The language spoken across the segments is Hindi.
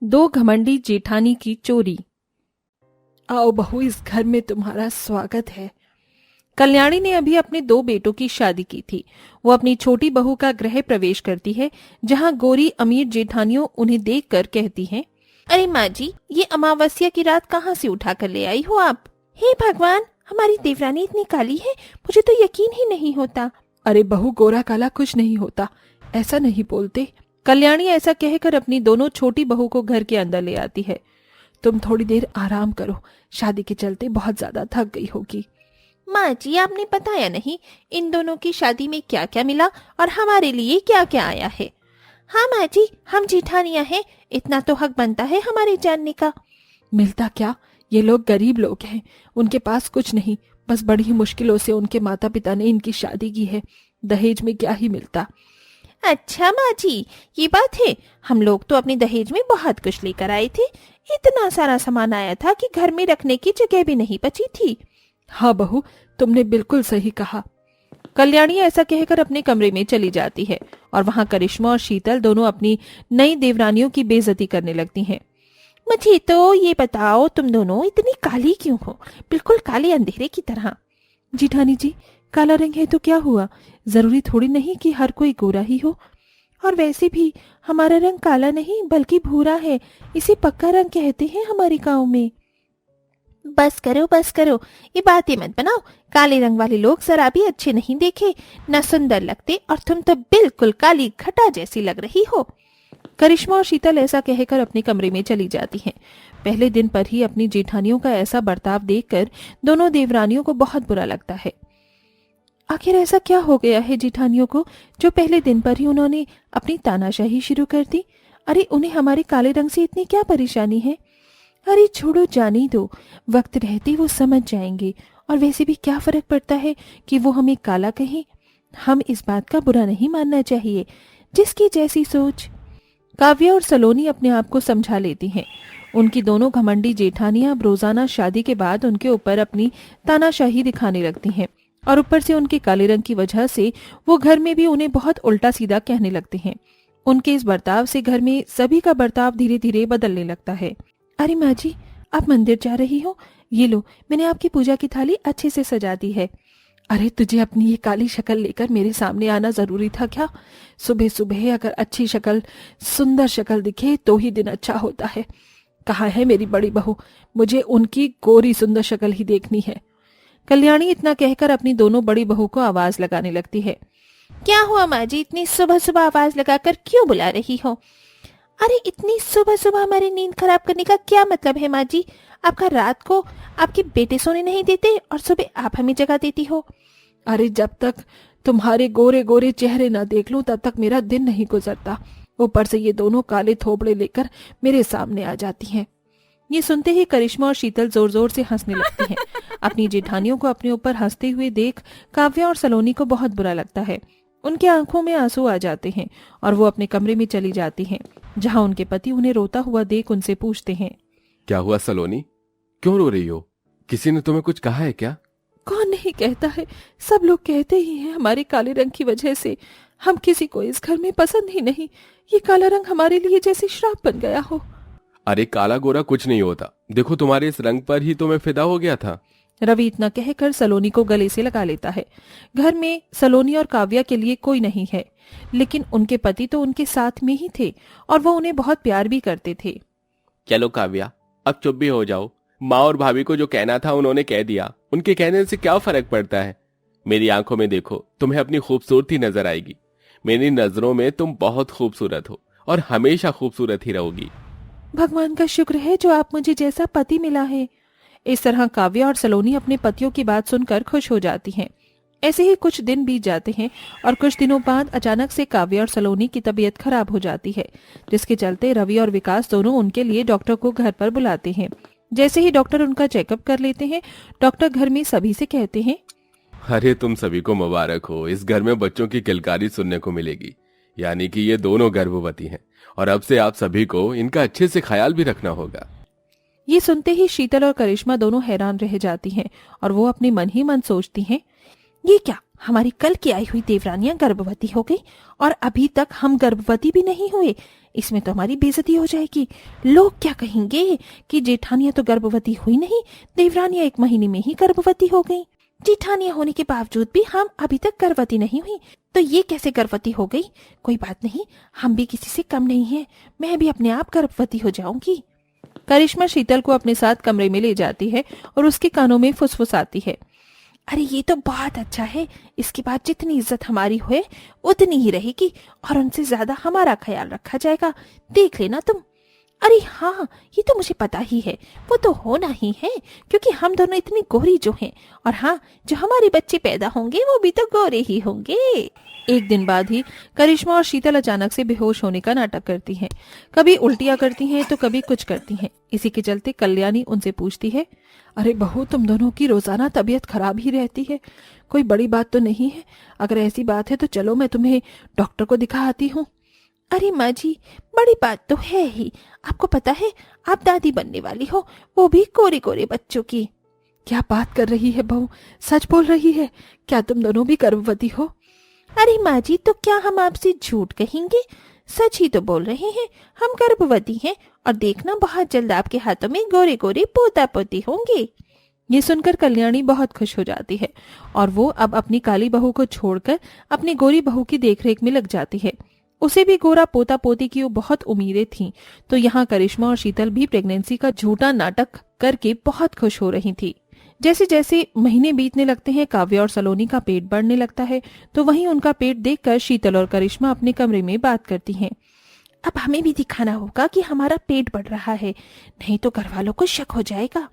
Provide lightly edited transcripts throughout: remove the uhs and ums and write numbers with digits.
दो घमंडी जेठानी की चोरी। आओ बहू, इस घर में तुम्हारा स्वागत है। कल्याणी ने अभी अपने दो बेटों की शादी की थी। वो अपनी छोटी बहू का गृह प्रवेश करती है, जहां गोरी अमीर जेठानियों उन्हें देखकर कहती हैं, अरे माँ जी, ये अमावस्या की रात कहाँ से उठा कर ले आई हो आप? हे भगवान, हमारी देवरानी इतनी काली है, मुझे तो यकीन ही नहीं होता। अरे बहू, गोरा काला कुछ नहीं होता, ऐसा नहीं बोलते। कल्याणी ऐसा कहकर अपनी दोनों छोटी बहू को घर के अंदर ले आती है। तुम थोड़ी देर आराम करो, शादी के चलते बहुत ज्यादा थक गई होगी। माँ जी, आपने बताया नहीं इन दोनों की शादी में क्या क्या मिला और हमारे लिए क्या क्या आया है। हाँ माँ जी, हम जेठानियाँ हैं, इतना तो हक बनता है हमारे जानने का। मिलता क्या, ये लोग गरीब लोग हैं, उनके पास कुछ नहीं, बस बड़ी ही मुश्किलों से उनके माता पिता ने इनकी शादी की है। दहेज में क्या ही मिलता। अच्छा माँ जी, ये बात है। हम लोग तो अपने दहेज में बहुत कुछ लेकर आए थे, इतना सारा सामान आया था कि घर में रखने की जगह भी नहीं बची थी। हाँ बहू, तुमने बिल्कुल सही कहा। कल्याणी ऐसा कहकर अपने कमरे में चली जाती है और वहां करिश्मा और शीतल दोनों अपनी नई देवरानियों की बेइज्जती करने लगती हैं। मुझे तो ये बताओ, तुम दोनों इतनी काली क्यों हो, बिल्कुल काले अंधेरे की तरह। जेठानी जी, काला रंग है तो क्या हुआ, जरूरी थोड़ी नहीं कि हर कोई गोरा ही हो। और वैसे भी हमारा रंग काला नहीं बल्कि भूरा है, इसे पक्का रंग कहते हैं हमारे गांव में। बस करो बस करो, ये बातें मत बनाओ। काले रंग वाले लोग जरा भी अच्छे नहीं देखे, न सुंदर लगते, और तुम तो बिल्कुल काली घटा जैसी लग रही हो। करिश्मा और शीतल ऐसा कहकर अपने कमरे में चली जाती हैं। पहले दिन पर ही अपनी जेठानियों का ऐसा बर्ताव देखकर दोनों देवरानियों को बहुत बुरा लगता है। आखिर ऐसा क्या हो गया है जेठानियों को, जो पहले दिन पर ही उन्होंने अपनी तानाशाही शुरू कर दी। अरे उन्हें हमारे काले रंग से इतनी क्या परेशानी है। अरे छोड़ो, जाने दो, वक्त रहते वो समझ जाएंगे। और वैसे भी क्या फर्क पड़ता है कि वो हमें काला कहें। हम इस बात का बुरा नहीं मानना चाहिए, जिसकी जैसी सोच। काव्या और सलोनी अपने आप को समझा लेती हैं। उनकी दोनों घमंडी जेठानियां अब रोजाना शादी के बाद उनके ऊपर अपनी तानाशाही दिखाने लगती हैं, और ऊपर से उनके काले रंग की वजह से वो घर में भी उन्हें बहुत उल्टा सीधा कहने लगते हैं। उनके इस बर्ताव से घर में सभी का बर्ताव धीरे धीरे बदलने लगता है। अरे माँ जी, आप मंदिर जा रही हो? ये लो, मैंने आपकी पूजा की थाली अच्छे से सजा दी है। अरे तुझे अपनी ये काली शक्ल लेकर मेरे सामने आना जरूरी था क्या? सुबह सुबह अगर अच्छी शक्ल, सुंदर शक्ल दिखे तो ही दिन अच्छा होता है। कहाँ है मेरी बड़ी बहू, मुझे उनकी गोरी सुंदर शक्ल ही देखनी है। कल्याणी इतना कहकर अपनी दोनों बड़ी बहू को आवाज लगाने लगती है। क्या हुआ माँ जी, इतनी सुबह सुबह आवाज लगाकर क्यों बुला रही हो? अरे इतनी सुबह सुबह हमारी नींद खराब करने का क्या मतलब है माँ जी? आपका रात को आपके बेटे सोने नहीं देते और सुबह आप हमें जगा देती हो। अरे जब तक तुम्हारे गोरे गोरे चेहरे न देख लूं तब तक मेरा दिन नहीं गुजरता। ऊपर से ये दोनों काले थोपड़े लेकर मेरे सामने आ जाती हैं। ये सुनते ही करिश्मा और शीतल जोर जोर से हंसने लगती हैं। अपनी जेठानियों को अपने ऊपर हंसते हुए देख काव्या और सलोनी को बहुत बुरा लगता है। उनकी आंखों में आंसू आ जाते हैं और वो अपने कमरे में चली जाती हैं, जहां उनके पति उन्हें रोता हुआ देख उनसे पूछते हैं, क्या हुआ सलोनी, क्यों रो रही हो? किसी ने तुम्हें कुछ कहा है क्या? कौन नहीं कहता है, सब लोग कहते ही हैं हमारे काले रंग की वजह से हम किसी को इस घर में पसंद ही नहीं। ये काला रंग हमारे लिए जैसे श्राप बन गया हो। अरे काला गोरा कुछ नहीं होता, देखो तुम्हारे इस रंग पर ही तो मैं फिदा हो गया था। रवि इतना कहकर सलोनी को गले से लगा लेता है। घर में सलोनी और काव्या के लिए कोई नहीं है, लेकिन उनके पति तो उनके साथ में ही थे और वो उन्हें बहुत प्यार भी करते थे। चलो काव्या, अब चुप भी हो जाओ। माँ और भाभी को जो कहना था उन्होंने कह दिया, उनके कहने से क्या फर्क पड़ता है। मेरी आंखों में देखो, तुम्हें अपनी खूबसूरती नजर आएगी। मेरी नजरों में तुम बहुत खूबसूरत हो और हमेशा खूबसूरत ही रहोगी। भगवान का शुक्र है जो आप मुझे जैसा पति मिला है। इस तरह काव्या और सलोनी अपने पतियों की बात सुनकर खुश हो जाती हैं। ऐसे ही कुछ दिन बीत जाते हैं और कुछ दिनों बाद अचानक से काव्या और सलोनी की तबीयत खराब हो जाती है, जिसके चलते रवि और विकास दोनों उनके लिए डॉक्टर को घर पर बुलाते हैं। जैसे ही डॉक्टर उनका चेकअप कर लेते हैं, डॉक्टर घर में सभी से कहते हैं, अरे तुम सभी को मुबारक हो, इस घर में बच्चों की किलकारी सुनने को मिलेगी। यानी कि ये दोनों गर्भवती हैं और अब से आप सभी को इनका अच्छे से ख्याल भी रखना होगा। ये सुनते ही शीतल और करिश्मा दोनों हैरान रह जाती हैं और वो अपने मन ही मन सोचती हैं, ये क्या, हमारी कल की आई हुई देवरानियां गर्भवती हो गई और अभी तक हम गर्भवती भी नहीं हुए। इसमें तो हमारी बेइज्जती हो जाएगी। लोग क्या कहेंगे कि जेठानियां तो गर्भवती हुई नहीं, देवरानियां 1 महीने में ही गर्भवती हो गई। जेठानियां होने के बावजूद भी हम अभी तक गर्भवती नहीं हुई, तो ये कैसे गर्भवती हो गई? कोई बात नहीं, हम भी किसी से कम नहीं है, मैं भी अपने आप गर्भवती हो जाऊंगी। करिश्मा शीतल को अपने साथ कमरे में ले जाती है और उसके कानों में फुसफुसाती है। अरे ये तो बहुत अच्छा है, इसके बाद जितनी इज्जत हमारी हुए उतनी ही रहेगी और उनसे ज्यादा हमारा ख्याल रखा जाएगा, देख लेना तुम। अरे हाँ, ये तो मुझे पता ही है, वो तो होना ही है क्योंकि हम दोनों इतनी गोरी जो हैं, और हाँ, जो हमारे बच्चे पैदा होंगे वो भी तो गोरे ही होंगे। एक दिन बाद ही करिश्मा और शीतल अचानक से बेहोश होने का नाटक करती हैं। कभी उल्टियां करती हैं तो कभी कुछ करती हैं। इसी के चलते कल्याणी उनसे पूछती है, अरे बहू, तुम दोनों की रोजाना तबीयत खराब ही रहती है, कोई बड़ी बात तो नहीं है? अगर ऐसी बात है तो चलो मैं तुम्हें डॉक्टर को दिखा आती हूँ। अरे माँ जी, बड़ी बात तो है ही, आपको पता है आप दादी बनने वाली हो, वो भी कोरे कोरे बच्चों की। क्या बात कर रही है बहू, सच बोल रही है? क्या तुम दोनों भी गर्भवती हो? अरे माँ जी, तो क्या हम आपसे झूठ कहेंगे? सच ही तो बोल रहे हैं, हम गर्भवती हैं और देखना बहुत जल्द आपके हाथों में गोरे गोरे पोता पोती होंगे। ये सुनकर कल्याणी बहुत खुश हो जाती है और वो अब अपनी काली बहू को छोड़कर अपनी गोरी बहू की देखरेख में लग जाती है। उसे भी गोरा पोता पोती की बहुत उम्मीदें थीं, तो यहाँ करिश्मा और शीतल भी प्रेगनेंसी का झूठा नाटक करके बहुत खुश हो रही थी। जैसे जैसे महीने बीतने लगते हैं, काव्य और सलोनी का पेट बढ़ने लगता है, तो वहीं उनका पेट देखकर शीतल और करिश्मा अपने कमरे में बात करती हैं। अब हमें भी दिखाना होगा कि हमारा पेट बढ़ रहा है, नहीं तो घर वालों को शक हो जाएगा।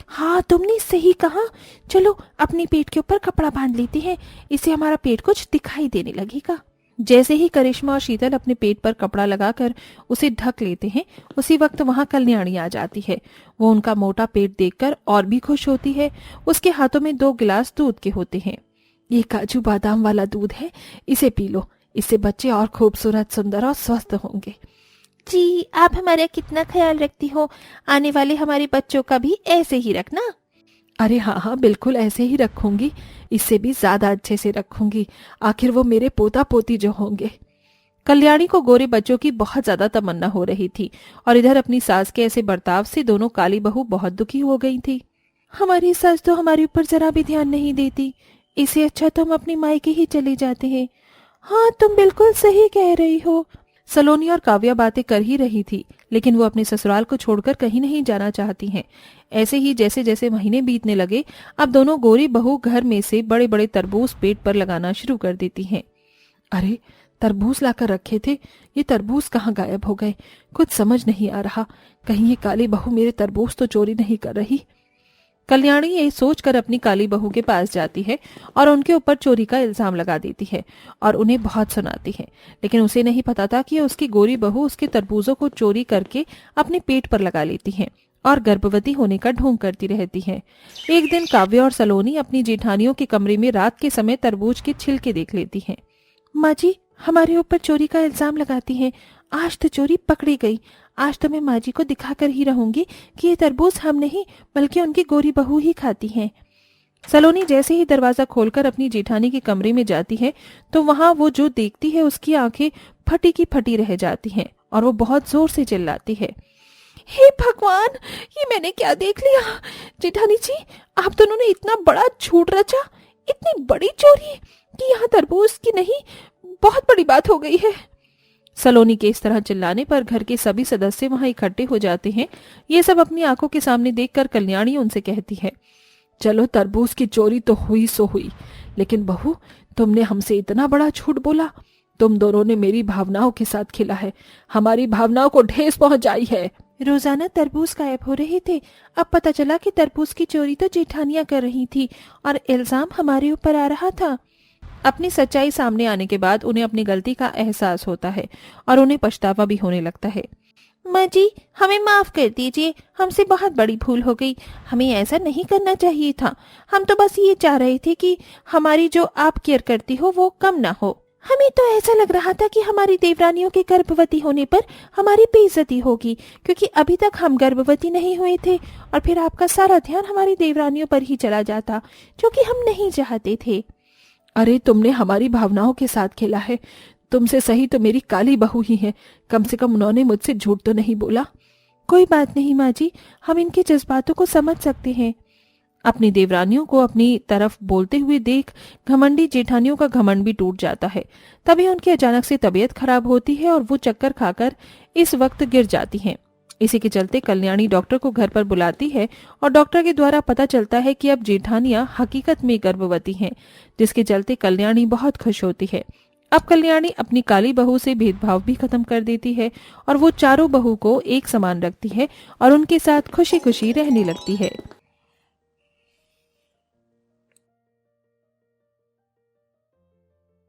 हाँ, तुमने सही कहा, चलो अपने पेट के ऊपर कपड़ा बांध लेते हैं, इससे हमारा पेट कुछ दिखाई देने लगेगा। जैसे ही करिश्मा और शीतल अपने पेट पर कपड़ा लगाकर उसे ढक लेते हैं, उसी वक्त वहां कल्याणी आ जाती है। वो उनका मोटा पेट देखकर और भी खुश होती है। उसके हाथों में 2 गिलास दूध के होते हैं। ये काजू बादाम वाला दूध है, इसे पी लो, इससे बच्चे और खूबसूरत, सुंदर और स्वस्थ होंगे। जी, आप हमारा कितना ख्याल रखती हो, आने वाले हमारे बच्चों का भी ऐसे ही रखना। अरे हाँ हाँ, बिल्कुल ऐसे ही रखूंगी, इससे भी ज्यादा अच्छे से रखूंगी, आखिर वो मेरे पोता पोती जो होंगे। कल्याणी को गोरे बच्चों की बहुत ज्यादा तमन्ना हो रही थी और इधर अपनी सास के ऐसे बर्ताव से दोनों काली बहू बहुत दुखी हो गई थी। हमारी सास तो हमारे ऊपर जरा भी ध्यान नहीं देती, इससे अच्छा तो हम अपनी मायके ही चले जाते हैं। हाँ, तुम बिल्कुल सही कह रही हो। सलोनी और काव्या बातें कर ही रही थी, लेकिन वो अपने ससुराल को छोड़कर कहीं नहीं जाना चाहती हैं। ऐसे ही जैसे जैसे महीने बीतने लगे, अब दोनों गोरी बहू घर में से बड़े बड़े तरबूज पेट पर लगाना शुरू कर देती हैं। अरे, तरबूज लाकर रखे थे, ये तरबूज कहाँ गायब हो गए? कुछ समझ नहीं आ रहा, कहीं ये काली बहू मेरे तरबूज तो चोरी नहीं कर रही। कल्याणी ये सोचकर अपनी काली बहू के पास जाती है और उनके ऊपर चोरी का इल्जाम लगा देती है और उन्हें बहुत सुनाती है, लेकिन उसे नहीं पता था कि उसकी गोरी बहू उसके तरबूजों को चोरी करके अपने पेट पर लगा लेती है और गर्भवती होने का ढोंग करती रहती है। एक दिन काव्य और सलोनी अपनी जेठानियों के कमरे में रात के समय तरबूज के छिलके देख लेती हैं। माँ जी, हमारे ऊपर चोरी का इल्जाम लगाती हैं, आज तो चोरी पकड़ी गई। आज तो मैं माँ जी को दिखाकर ही रहूंगी कि ये तरबूज हम नहीं बल्कि उनकी गोरी बहू ही खाती हैं। सलोनी जैसे ही दरवाजा खोलकर अपनी जेठानी के कमरे में जाती है, तो वहां वो जो देखती है उसकी आंखें फटी की फटी रह जाती हैं और वो बहुत जोर से चिल्लाती है, हे भगवान, ये मैंने क्या देख लिया? जेठानी जी, आप दोनों ने इतना बड़ा झूठ रचा, इतनी बड़ी चोरी कि यहाँ तरबूज की नहीं, बहुत बड़ी बात हो गई है। सलोनी के इस तरह चिल्लाने पर घर के सभी सदस्य वहां इकट्ठे हो जाते हैं। ये सब अपनी आंखों के सामने देखकर कल्याणी उनसे कहती है, चलो तरबूज की चोरी तो हुई सो हुई, लेकिन बहू, तुमने हमसे इतना बड़ा झूठ बोला। तुम दोनों ने मेरी भावनाओं के साथ खेला है, हमारी भावनाओं को ठेस पहुंचाई है। रोजाना तरबूज गायब हो रहे थे, अब पता चला कि तरबूज की चोरी तो जेठानियां कर रही थी और इल्जाम हमारे ऊपर आ रहा था। अपनी सच्चाई सामने आने के बाद उन्हें अपनी गलती का एहसास होता है और उन्हें पछतावा भी होने लगता है। माँ जी, हमें माफ कर दीजिए, हमसे बहुत बड़ी भूल हो गई, हमें ऐसा नहीं करना चाहिए था। हम तो बस ये चाह रहे थे कि हमारी जो आप केयर करती हो वो कम ना हो। हमें तो ऐसा लग रहा था कि हमारी देवरानियों के गर्भवती होने पर हमारी बेइज्जती होगी, क्योंकि अभी तक हम गर्भवती नहीं हुए थे और फिर आपका सारा ध्यान हमारी देवरानियों पर ही चला जाता, जो कि हम नहीं चाहते थे। अरे, तुमने हमारी भावनाओं के साथ खेला है, तुमसे सही तो मेरी काली बहू ही है, कम से कम उन्होंने मुझसे झूठ तो नहीं बोला। कोई बात नहीं माँ जी, हम इनके जज्बातों को समझ सकते हैं। अपनी देवरानियों को अपनी तरफ बोलते हुए देख घमंडी जेठानियों का घमंड भी टूट जाता है। तभी उनकी अचानक से तबीयत खराब होती है और वो चक्कर खाकर इस वक्त गिर जाती हैं। इसी के चलते कल्याणी डॉक्टर को घर पर बुलाती है और डॉक्टर के द्वारा पता चलता है कि अब जेठानियां हकीकत में गर्भवती हैं, जिसके चलते कल्याणी बहुत खुश होती है। अब कल्याणी अपनी काली बहू से भेदभाव भी खत्म कर देती है और वो चारों बहू को एक समान रखती है और उनके साथ खुशी खुशी रहने लगती है।